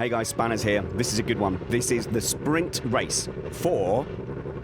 Hey guys, Spanners here. This is a good one. This is the sprint race for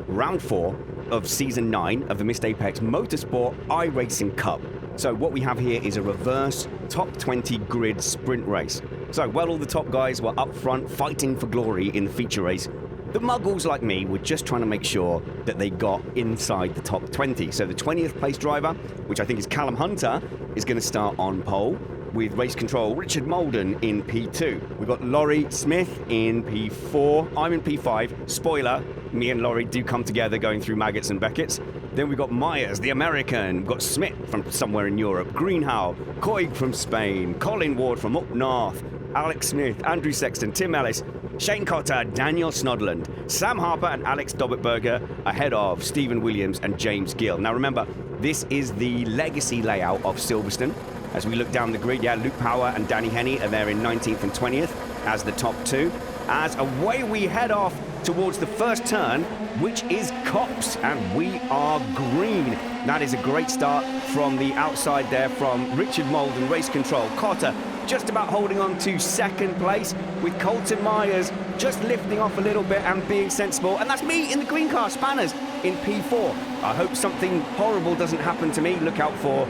round 4 of season 9 of the Missed Apex Motorsport iRacing Cup. So what we have here is a reverse top 20 grid sprint race. So while all the top guys were up front fighting for glory in the feature race, the muggles like me were just trying to make sure that they got inside the top 20. So the 20th place driver, which I think is Callum Hunter, is going to start on pole, with race control Richard Molden in P2. We've got Laurie Smith in P4. I'm in P5. Spoiler, me and Laurie do come together going through Maggots and Beckett's. Then we've got Myers, the American. We've got Smith from somewhere in Europe. Greenhow, Coig from Spain. Colin Ward from up north. Alex Smith, Andrew Sexton, Tim Ellis, Shane Cotter, Daniel Snodland, Sam Harper and Alex Dobbitberger ahead of Stephen Williams and James Gill. Now remember, this is the legacy layout of Silverstone. As we look down the grid, Luke Power and Danny Henney are there in 19th and 20th as the top two. As away we head off towards the first turn, which is Cops, and we are green. That is a great start from the outside there from Richard Molden, race control. Cotter just about holding on to second place, with Colton Myers just lifting off a little bit and being sensible. And that's me in the green car, Spanners, in P4. I hope something horrible doesn't happen to me. Look out for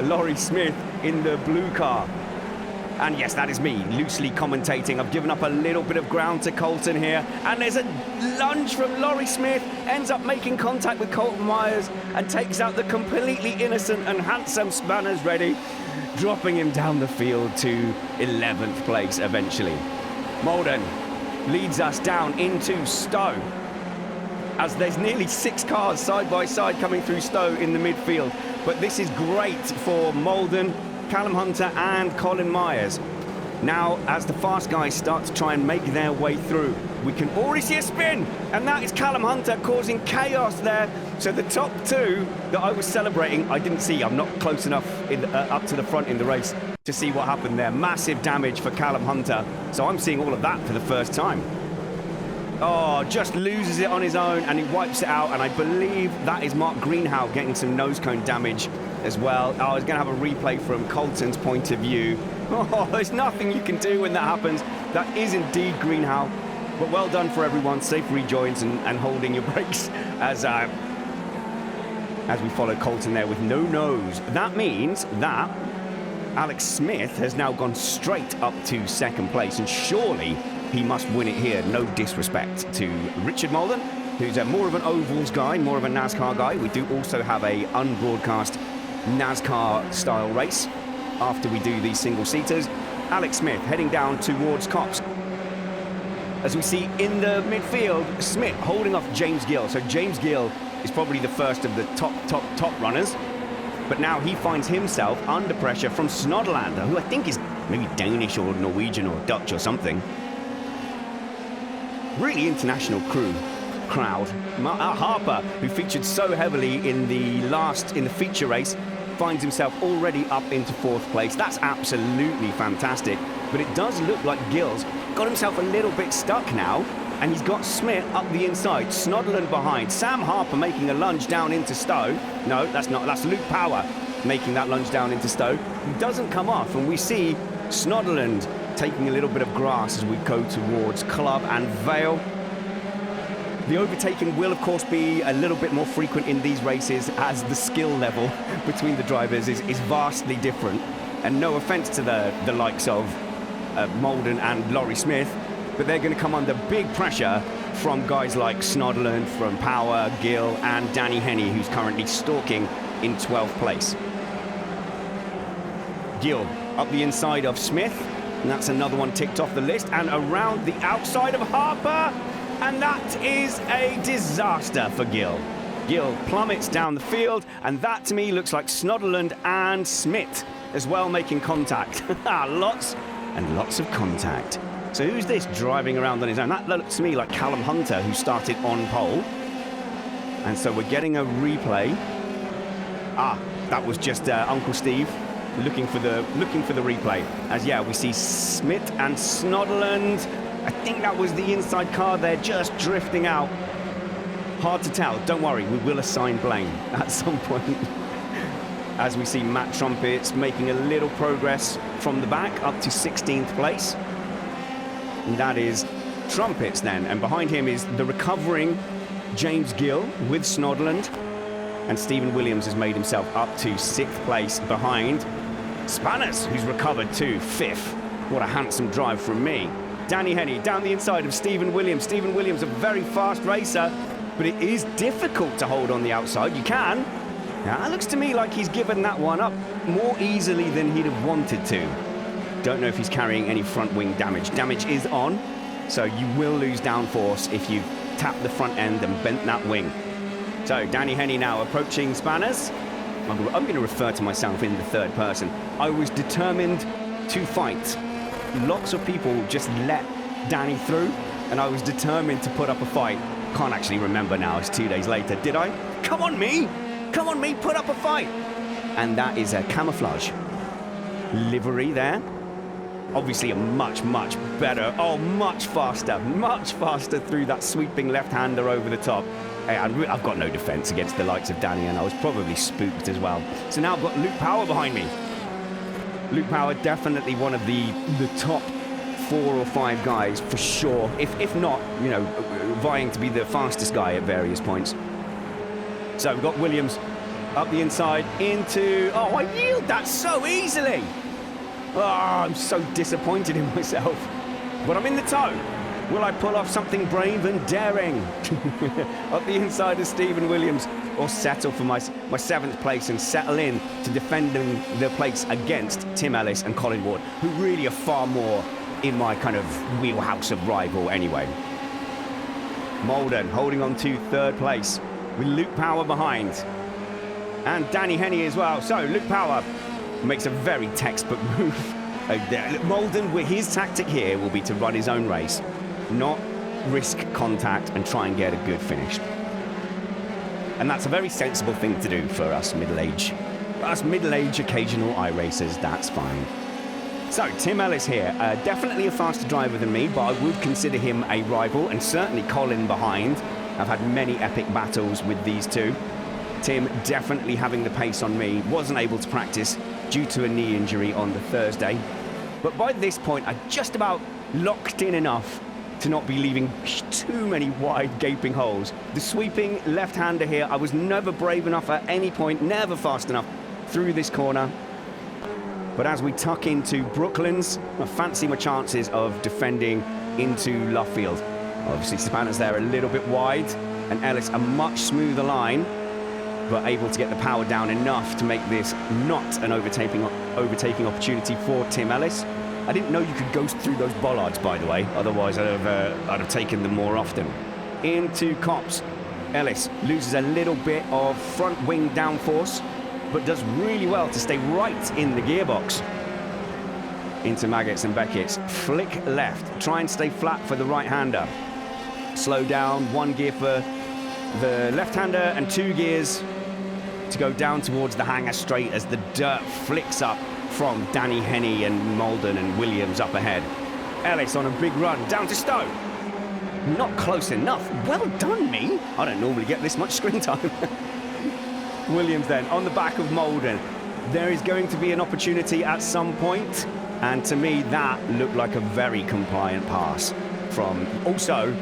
Laurie Smith in the blue car. And yes, that is me, loosely commentating. I've given up a little bit of ground to Colton here. And there's a lunge from Laurie Smith, ends up making contact with Colton Myers and takes out the completely innocent and handsome Spanners Ready, dropping him down the field to 11th place eventually. Molden leads us down into Stowe, as there's nearly 6 cars side by side coming through Stowe in the midfield. But this is great for Molden, Callum Hunter and Colin Myers. Now, as the fast guys start to try and make their way through, we can already see a spin, and that is Callum Hunter causing chaos there. So the top two that I was celebrating, I didn't see. I'm not close enough up to the front in the race to see what happened there. Massive damage for Callum Hunter. So I'm seeing all of that for the first time. Oh, just loses it on his own and he wipes it out, and I believe that is Mark Greenhow getting some nose cone damage as well. Oh, I was going to have a replay from Colton's point of view. Oh, there's nothing you can do when that happens. That is indeed Greenhow. But well done for everyone. Safe rejoins and holding your brakes as we follow Colton there with no nose. That means that Alex Smith has now gone straight up to second place, and surely he must win it here. No disrespect to Richard Molden, who's more of an ovals guy, more of a NASCAR guy. We do also have a unbroadcast NASCAR style race after we do these single seaters. Alex Smith heading down towards Cops. As we see in the midfield, Smith holding off James Gill. So James Gill is probably the first of the top runners, but now he finds himself under pressure from Snodlander, who I think is maybe Danish or Norwegian or Dutch or something. Really international crowd. Harper, who featured so heavily in the feature race, finds himself already up into 4th place. That's absolutely fantastic. But it does look like Gill's got himself a little bit stuck now, and he's got Smith up the inside, Snodland behind. Sam Harper making a lunge down into Stowe. No, that's not. That's Luke Power making that lunge down into Stowe. He doesn't come off, and we see Snodland taking a little bit of grass as we go towards Club and Vale. The overtaking will, of course, be a little bit more frequent in these races, as the skill level between the drivers is vastly different. And no offence to the likes of Molden and Laurie Smith, but they're going to come under big pressure from guys like Snodland, from Power, Gill, and Danny Henney, who's currently stalking in 12th place. Gill up the inside of Smith, and that's another one ticked off the list, and around the outside of Harper, and that is a disaster for Gill. Gill plummets down the field, and that to me looks like Snodland and Smith as well making contact. Lots and lots of contact. So who's this driving around on his own? That looks to me like Callum Hunter, who started on pole. And so we're getting a replay. That was just Uncle Steve looking for the replay. As we see Smith and Snodland. I think that was the inside car there, just drifting out. Hard to tell. Don't worry, we will assign blame at some point. As we see Matt Trumpets making a little progress from the back up to 16th place. And that is Trumpets then. And behind him is the recovering James Gill with Snodland. And Stephen Williams has made himself up to 6th place behind Spanners, who's recovered to 5th. What a handsome drive from me. Danny Henny down the inside of Stephen Williams. Stephen Williams, a very fast racer, but it is difficult to hold on the outside. You can. Now, it looks to me like he's given that one up more easily than he'd have wanted to. Don't know if he's carrying any front wing damage. Damage is on, so you will lose downforce if you tap the front end and bent that wing. So Danny Henny now approaching Spanners. I'm going to refer to myself in the third person. I was determined to fight. Lots of people just let Danny through, and I was determined to put up a fight. Can't actually remember now, it's 2 days later. Did I? Come on, me! Come on, me, put up a fight! And that is a camouflage livery there. Obviously a much better, much faster through that sweeping left-hander over the top. Hey, I've got no defence against the likes of Danny, and I was probably spooked as well. So now I've got Luke Power behind me. Luke Power, definitely one of the top 4 or 5 guys for sure. If not, you know, vying to be the fastest guy at various points. So we've got Williams up the inside into... Oh, I yield that so easily. Oh, I'm so disappointed in myself. But I'm in the tow. Will I pull off something brave and daring? Up the inside of Stephen Williams, or settle for my 7th place and settle in to defending the place against Tim Ellis and Colin Ward, who really are far more in my kind of wheelhouse of rival anyway. Malden holding on to 3rd place with Luke Power behind. And Danny Henny as well. So Luke Power makes a very textbook move. Malden, his tactic here will be to run his own race, not risk contact and try and get a good finish. And that's a very sensible thing to do for us middle-aged occasional iRacers. That's fine. So Tim Ellis here, definitely a faster driver than me, but I would consider him a rival, and certainly Colin behind. I've had many epic battles with these two. Tim definitely having the pace on me, wasn't able to practice due to a knee injury on the Thursday. But by this point, I just about locked in enough to not be leaving too many wide gaping holes. The sweeping left-hander here, I was never brave enough at any point, never fast enough through this corner. But as we tuck into Brooklands, I fancy my chances of defending into Luffield. Obviously, Savannah's there a little bit wide, and Ellis a much smoother line, but able to get the power down enough to make this not an overtaking opportunity for Tim Ellis. I didn't know you could go through those bollards, by the way. Otherwise, I'd have taken them more often. Into Copse. Ellis loses a little bit of front wing downforce, but does really well to stay right in the gearbox. Into Maggots and Beckett's. Flick left. Try and stay flat for the right-hander. Slow down. 1 gear for the left-hander and 2 gears to go down towards the hangar straight as the dirt flicks up from Danny Henny and Malden and Williams up ahead. Ellis on a big run down to Stowe. Not close enough. Well done, me. I don't normally get this much screen time. Williams then on the back of Malden. There is going to be an opportunity at some point, and to me that looked like a very compliant pass from... Also,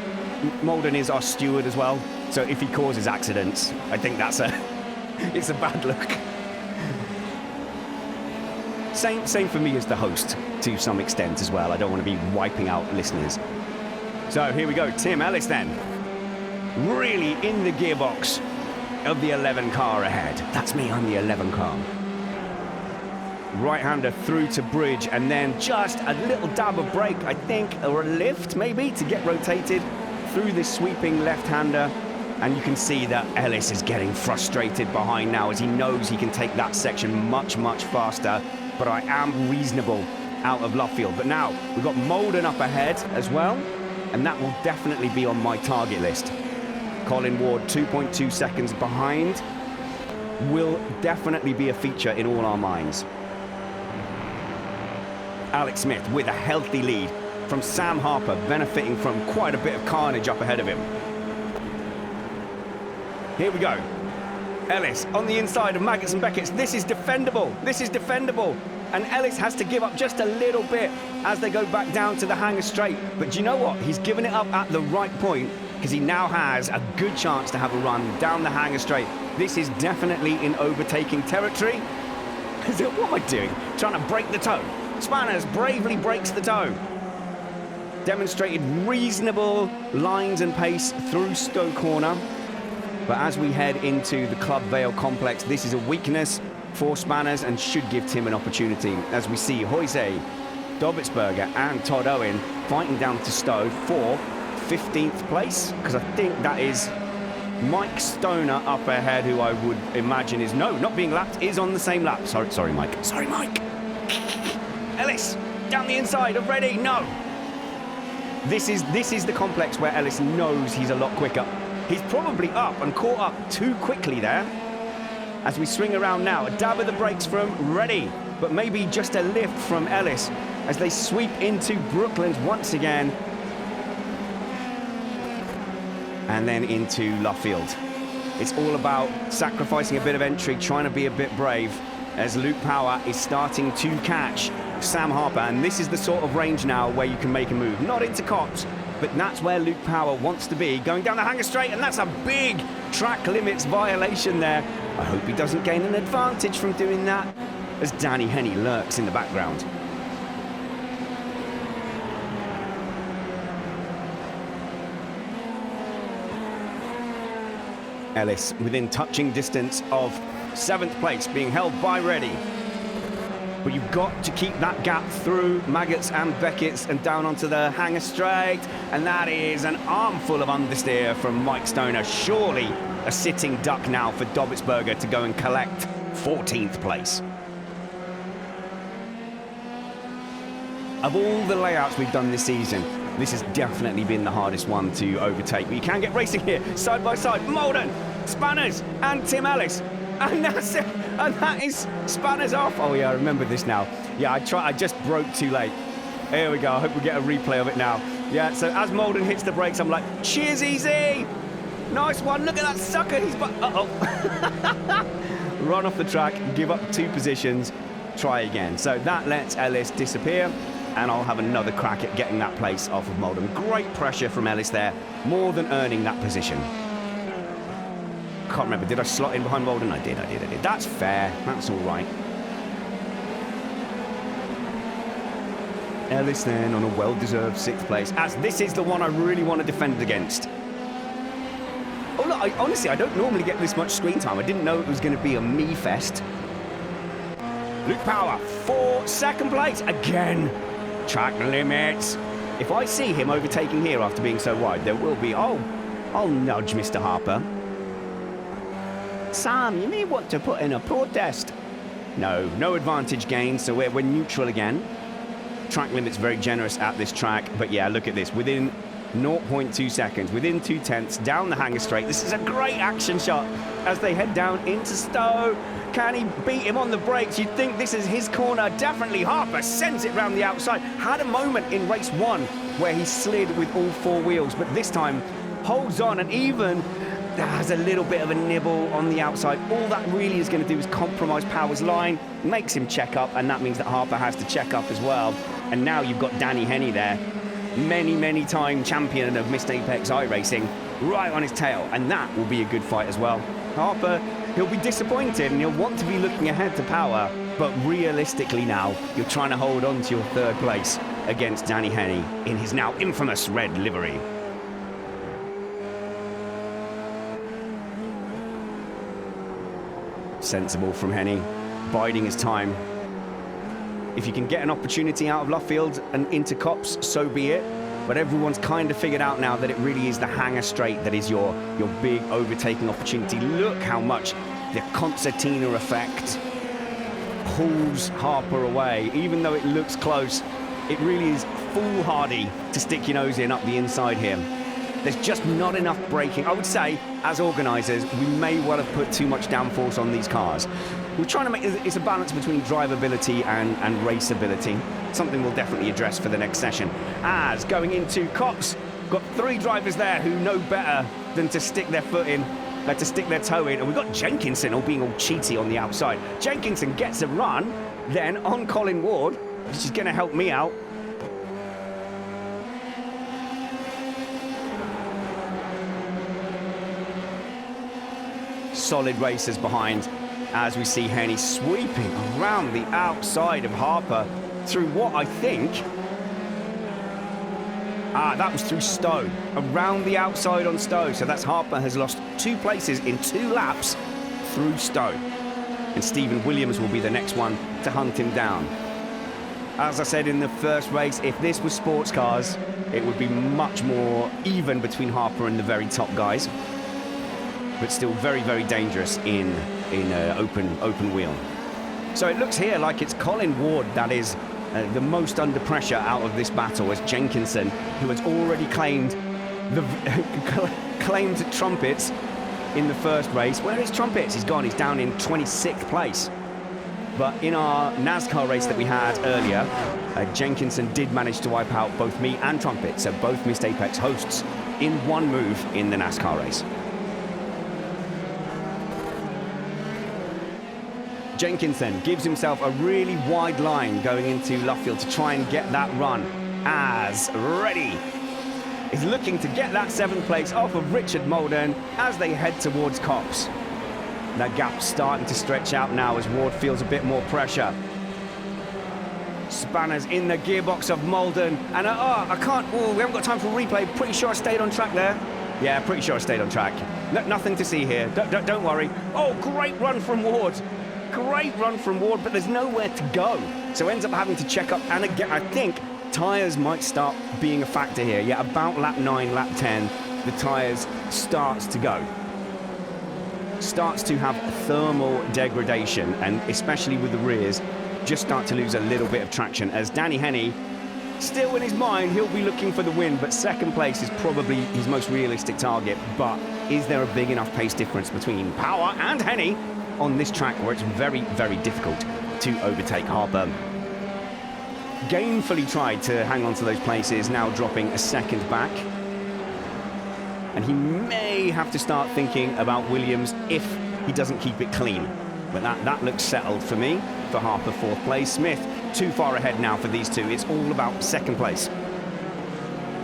Malden is our steward as well, so if he causes accidents, I think that's it's a bad look. Same for me as the host, to some extent as well. I don't want to be wiping out listeners. So here we go, Tim Ellis then. Really in the gearbox of the 11 car ahead. That's me, I'm the 11 car. Right-hander through to bridge, and then just a little dab of brake, I think, or a lift maybe, to get rotated through this sweeping left-hander. And you can see that Ellis is getting frustrated behind now as he knows he can take that section much faster. But I am reasonable out of Luffield. But now we've got Malden up ahead as well, and that will definitely be on my target list. Colin Ward 2.2 seconds behind will definitely be a feature in all our minds. Alex Smith with a healthy lead from Sam Harper, benefiting from quite a bit of carnage up ahead of him. Here we go. Ellis on the inside of Maggots and Beckett's. This is defendable. This is defendable. And Ellis has to give up just a little bit as they go back down to the hangar straight. But do you know what? He's given it up at the right point because he now has a good chance to have a run down the hangar straight. This is definitely in overtaking territory. What am I doing? Trying to break the toe. Spanners bravely breaks the toe. Demonstrated reasonable lines and pace through Stowe Corner. But as we head into the Club Vale complex, this is a weakness for Spanners and should give Tim an opportunity. As we see Hoyse, Dobbitsberger and Todd Owen fighting down to Stowe for 15th place, because I think that is Mike Stoner up ahead, who I would imagine is, no, not being lapped, is on the same lap. Sorry, Mike. Sorry, Mike. Ellis, down the inside of Reddy, no. This is the complex where Ellis knows he's a lot quicker. He's probably up and caught up too quickly there. As we swing around now, a dab of the brakes from Reddy, but maybe just a lift from Ellis as they sweep into Brooklands once again. And then into Luffield. It's all about sacrificing a bit of entry, trying to be a bit brave, as Luke Power is starting to catch Sam Harper. And this is the sort of range now where you can make a move. Not into Cops, but that's where Luke Power wants to be, going down the hangar straight, and that's a big track limits violation there. I hope he doesn't gain an advantage from doing that, as Danny Henney lurks in the background. Ellis within touching distance of 7th place, being held by Reddy. But you've got to keep that gap through Maggots and Beckett's and down onto the hangar straight. And that is an armful of understeer from Mike Stoner. Surely a sitting duck now for Dobbitsberger to go and collect 14th place. Of all the layouts we've done this season, this has definitely been the hardest one to overtake. But you can get racing here, side by side. Molden, Spanners, and Tim Ellis. And that's it. And that is Spanners off. Oh yeah, I remember this now. Yeah, I just broke too late. Here we go. I hope we get a replay of it now. Yeah, so as Molden hits the brakes, I'm like, cheers, easy. Nice one. Look at that sucker. He's uh-oh. Run off the track, give up 2 positions, try again. So that lets Ellis disappear, and I'll have another crack at getting that place off of Molden. Great pressure from Ellis there, more than earning that position. Can't remember, did I slot in behind Molden? I did. That's fair, that's all right. Ellis then on a well-deserved 6th place, as this is the one I really want to defend against. Oh look, honestly, I don't normally get this much screen time. I didn't know it was going to be a me fest. Luke Power for 2nd place again. Track limits. If I see him overtaking here after being so wide, there will be, I'll nudge Mr. Harper. Sam, you may want to put in a protest. No advantage gain, so we're neutral again. Track limit's very generous at this track, but yeah, look at this. Within 0.2 seconds, within 0.2, down the hangar straight. This is a great action shot as they head down into Stowe. Can he beat him on the brakes? You'd think this is his corner. Definitely Harper sends it round the outside. Had a moment in race 1 where he slid with all 4 wheels, but this time holds on and even has a little bit of a nibble on the outside. All that really is going to do is compromise Power's line, makes him check up, and that means that Harper has to check up as well. And now you've got Danny Henney there, many time champion of Missed Apex iRacing, right on his tail, and that will be a good fight as well. Harper, he'll be disappointed and he'll want to be looking ahead to Power, but realistically now, you're trying to hold on to your 3rd place against Danny Henney in his now infamous red livery. Sensible from Henney, biding his time. If you can get an opportunity out of Luffield and into Cops, so be it. But everyone's kind of figured out now that it really is the hangar straight that is your big overtaking opportunity. Look how much the concertina effect pulls Harper away. Even though it looks close, it really is foolhardy to stick your nose in up the inside here. There's just not enough braking. I would say, as organisers, we may well have put too much downforce on these cars. We're trying to make it's a balance between drivability and raceability. Something we'll definitely address for the next session. As going into Cops, got 3 drivers there who know better than to stick their foot in, to stick their toe in. And we've got Jenkinson all being all cheaty on the outside. Jenkinson gets a run, then on Colin Ward, which is going to help me out. Solid racers behind as we see Henny sweeping around the outside of Harper through what I think... that was through Stowe, around the outside on Stowe. So that's Harper has lost 2 places in 2 laps through Stowe. And Stephen Williams will be the next one to hunt him down. As I said in the first race, if this was sports cars, it would be much more even between Harper and the very top guys. But still very, very dangerous in open wheel. So it looks here like it's Colin Ward that is the most under pressure out of this battle, as Jenkinson, who has already claimed trumpets in the first race. Where is Trumpets? He's gone. He's down in 26th place. But in our NASCAR race that we had earlier, Jenkinson did manage to wipe out both me and Trumpets, so both missed Apex hosts in one move in the NASCAR race. Jenkinson gives himself a really wide line going into Luffield to try and get that run, as Reddy is looking to get that 7th place off of Richard Molden as they head towards Cops. That gap's starting to stretch out now as Ward feels a bit more pressure. Spanners in the gearbox of Molden, and I can't, we haven't got time for a replay. Pretty sure I stayed on track there. Yeah, pretty sure I stayed on track. Nothing to see here, don't worry. Oh, great run from Ward. Great run from Ward, but there's nowhere to go. So ends up having to check up, and again, I think tyres might start being a factor here. Yeah, about lap 9, lap 10, the tyres starts to go. Starts to have thermal degradation, and especially with the rears, just start to lose a little bit of traction, as Danny Henny, still in his mind, he'll be looking for the win, but 2nd place is probably his most realistic target. But is there a big enough pace difference between Power and Henny on this track where it's very, very difficult to overtake Harper? Gainfully tried to hang on to those places, now dropping a 2nd back. And he may have to start thinking about Williams if he doesn't keep it clean. But that looks settled for me, for Harper 4th place. Smith too far ahead now for these 2. It's all about 2nd place.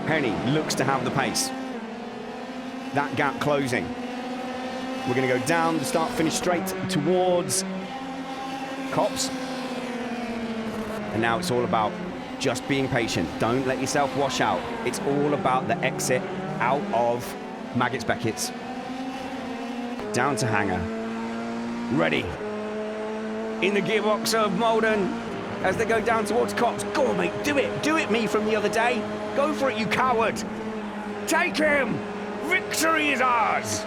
Henny looks to have the pace. That gap closing. We're going to go down the start-finish straight towards Cops. And now it's all about just being patient. Don't let yourself wash out. It's all about the exit out of Maggots Beckett's. Down to Hanger. Ready. In the gearbox of Molden as they go down towards Cops. Go on, mate. Do it. Do it, me from the other day. Go for it, you coward. Take him. Victory is ours.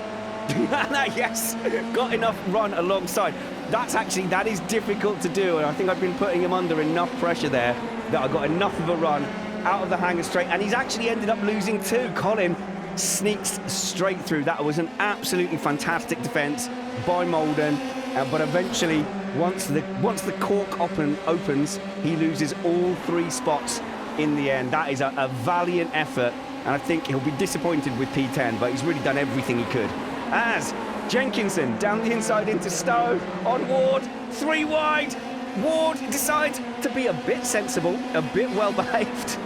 Yes, got enough run alongside. That is difficult to do, and I think I've been putting him under enough pressure there that I got enough of a run out of the Hanger straight, and he's actually ended up losing 2. Colin sneaks straight through. That was an absolutely fantastic defence by Molden, but eventually, once the cork opens, he loses all 3 spots in the end. That is a valiant effort, and I think he'll be disappointed with P10, but he's really done everything he could. As Jenkinson down the inside into Stowe on Ward, 3 wide. Ward decides to be a bit sensible, a bit well behaved.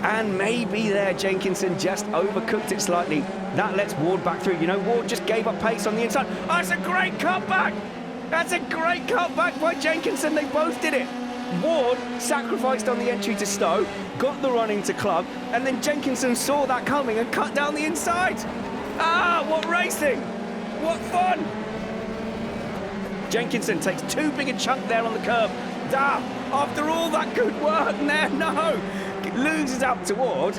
And maybe there Jenkinson just overcooked it slightly. That lets Ward back through. You know, Ward just gave up pace on the inside. Oh, that's a great cutback. That's a great cutback by Jenkinson. They both did it. Ward sacrificed on the entry to Stowe, got the run into Club, and then Jenkinson saw that coming and cut down the inside. Ah, what racing! What fun! Jenkinson takes too big a chunk there on the curb. After all that good work there, no! Loses out to Ward.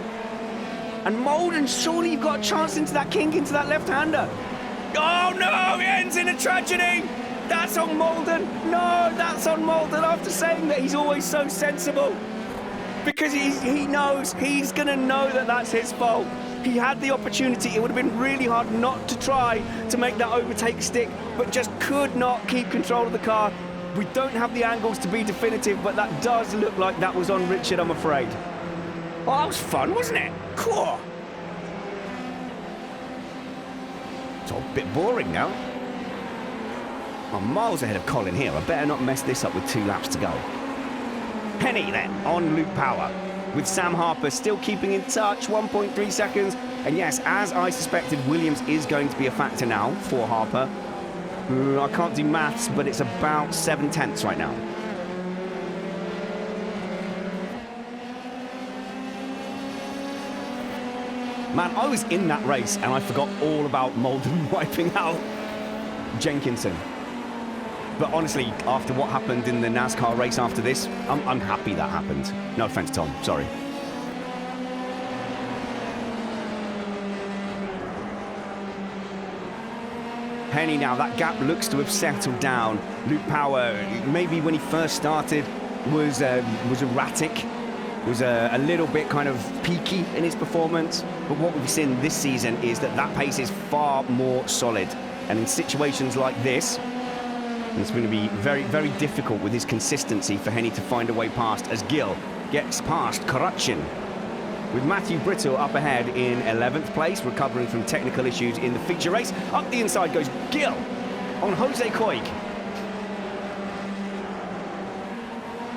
And Molden, surely you've got a chance into that kink, into that left-hander. Oh no, it ends in a tragedy! That's on Molden! No, that's on Molden after saying that he's always so sensible. Because he knows, he's gonna know that that's his fault. He had the opportunity. It would have been really hard not to try to make that overtake stick, but just could not keep control of the car. We don't have the angles to be definitive, but that does look like that was on Richard, I'm afraid. Oh, that was fun, wasn't it? Cool. It's all a bit boring now. I'm miles ahead of Colin here. I better not mess this up with 2 laps to go. Henny then on Luke Power, with Sam Harper still keeping in touch, 1.3 seconds. And yes, as I suspected, Williams is going to be a factor now for Harper. I can't do maths, but it's about 7/10 right now. Man, I was in that race and I forgot all about Molden wiping out Jenkinson. But honestly, after what happened in the NASCAR race after this, I'm happy that happened. No offense, Tom, sorry. Henny now, that gap looks to have settled down. Luke Power, maybe when he first started, was erratic. Was a little bit kind of peaky in his performance, but what we've seen this season is that pace is far more solid, and in situations like this, it's going to be very, very difficult with his consistency for Henny to find a way past as Gill gets past Corruption. With Matthew Brittle up ahead in 11th place, recovering from technical issues in the feature race. Up the inside goes Gill on Jose Coig.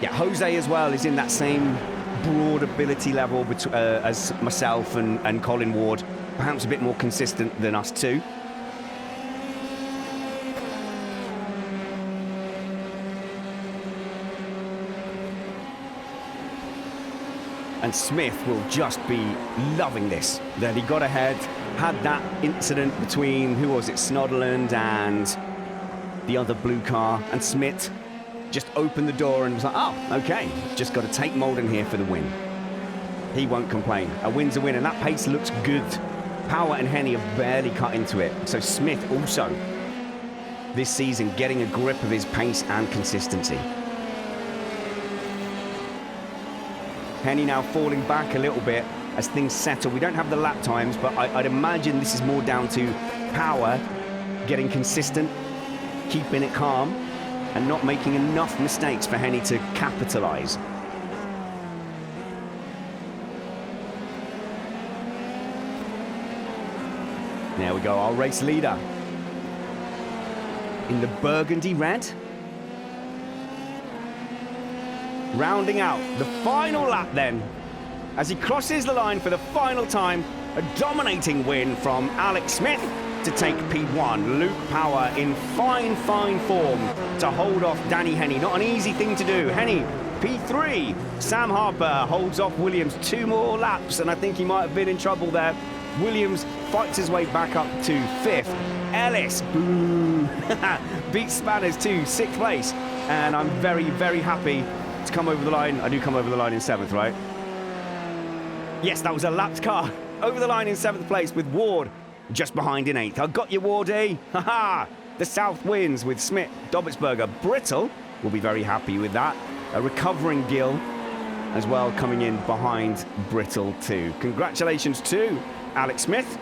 Yeah, Jose as well is in that same broad ability level as myself and Colin Ward, perhaps a bit more consistent than us two. And Smith will just be loving this, that he got ahead, had that incident between, who was it, Snodderland and the other blue car, and Smith just opened the door and was like, oh, okay, just got to take Molden here for the win. He won't complain. A win's a win, and that pace looks good. Power and Henny have barely cut into it. So Smith also, this season, getting a grip of his pace and consistency. Henny now falling back a little bit as things settle. We don't have the lap times, but I'd imagine this is more down to Power getting consistent, keeping it calm, and not making enough mistakes for Henny to capitalise. There we go, our race leader in the burgundy red. Rounding out the final lap then, as he crosses the line for the final time, a dominating win from Alex Smith to take P1. Luke Power in fine form to hold off Danny Henny. Not an easy thing to do. Henny, P3. Sam Harper holds off Williams 2 more laps, and I think he might have been in trouble there. Williams fights his way back up to 5th. Ellis, boo, beats Spanners to 6th place. And I'm very, very happy to come over the line. I do come over the line in 7th, right? Yes, that was a lapped car. Over the line in 7th place with Ward just behind in 8th. I got you, Wardy. Ha-ha! The South wins with Smith, Dobbitsberger. Brittle will be very happy with that. A recovering Gill as well coming in behind Brittle too. Congratulations to Alex Smith.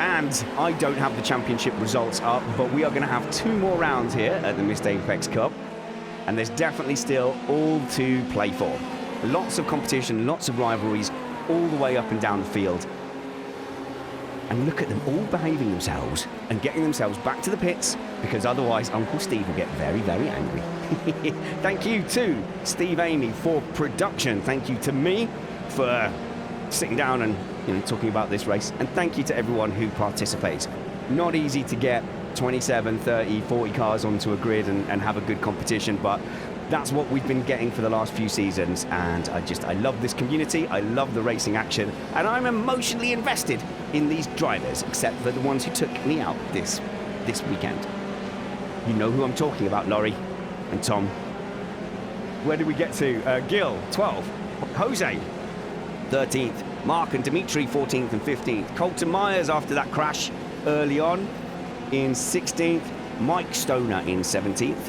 And I don't have the championship results up, but we are going to have 2 more rounds here at the Missed Apex Cup. And there's definitely still all to play for. Lots of competition, lots of rivalries, all the way up and down the field. And look at them all behaving themselves and getting themselves back to the pits, because otherwise Uncle Steve will get very, very angry. Thank you to Steve Amy for production. Thank you to me for sitting down and talking about this race. And thank you to everyone who participates. Not easy to get 27, 30, 40 cars onto a grid and have a good competition, but that's what we've been getting for the last few seasons, and I love this community, I love the racing action, and I'm emotionally invested in these drivers, except for the ones who took me out this weekend. You know who I'm talking about, Laurie and Tom. Where did we get to? Gil, 12th. Jose, 13th. Mark and Dimitri, 14th and 15th. Colton Myers, after that crash early on, in 16th. Mike Stoner in 17th.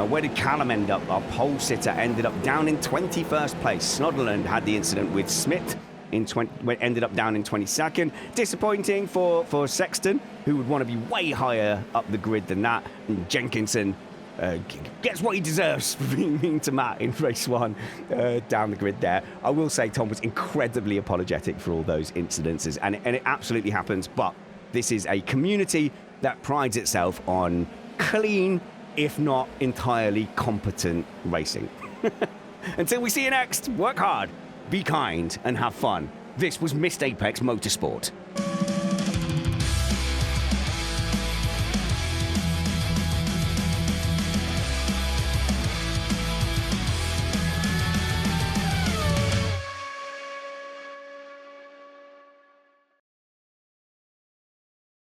Where did Callum end up? Our pole sitter ended up down in 21st place. Snodderland had the incident with Smith, ended up down in 22nd. Disappointing for Sexton, who would want to be way higher up the grid than that. And Jenkinson gets what he deserves for being mean to Matt in race 1 down the grid there. I will say Tom was incredibly apologetic for all those incidences, and it absolutely happens, but this is a community that prides itself on clean, if not entirely competent racing. Until we see you next, work hard, be kind, and have fun. This was Missed Apex Motorsport.